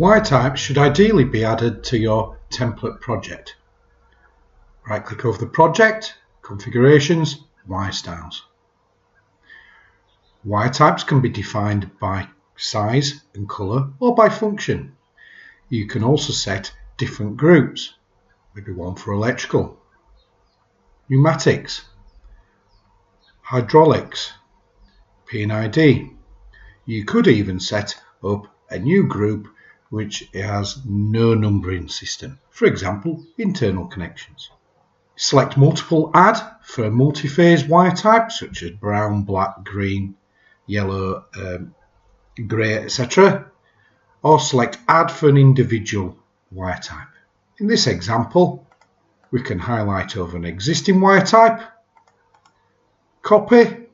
WireType should ideally be added to your template project. Right click over the project, configurations, wire styles. WireTypes can be defined by size and colour or by function. You can also set different groups, maybe one for electrical, pneumatics, hydraulics, P&ID. You could even set up a new group which has no numbering system, for example internal connections. Select multiple add for a multi-phase wire type such as brown, black, green, yellow, grey, etc. Or select add for an individual wire type. In this example we can highlight over an existing wire type, copy,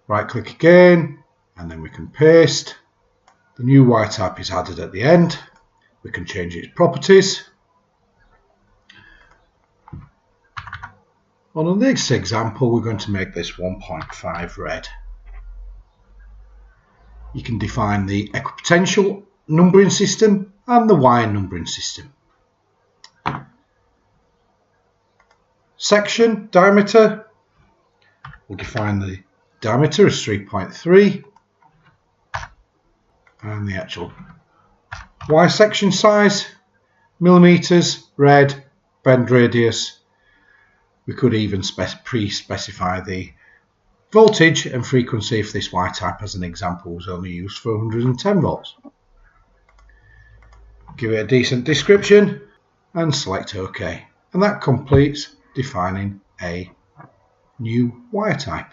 right click again, and then we can paste. The new wire type is added at the end. We can change its properties. On this example we're going to make this 1.5 red. You can define the equipotential numbering system and the wire numbering system. Section diameter, we'll define the diameter as 3.3 and the actual wire section size, millimeters, red, bend radius. We could even pre-specify the voltage and frequency if this wire type, as an example, was only used for 110 volts. Give it a decent description and select OK. And that completes defining a new wire type.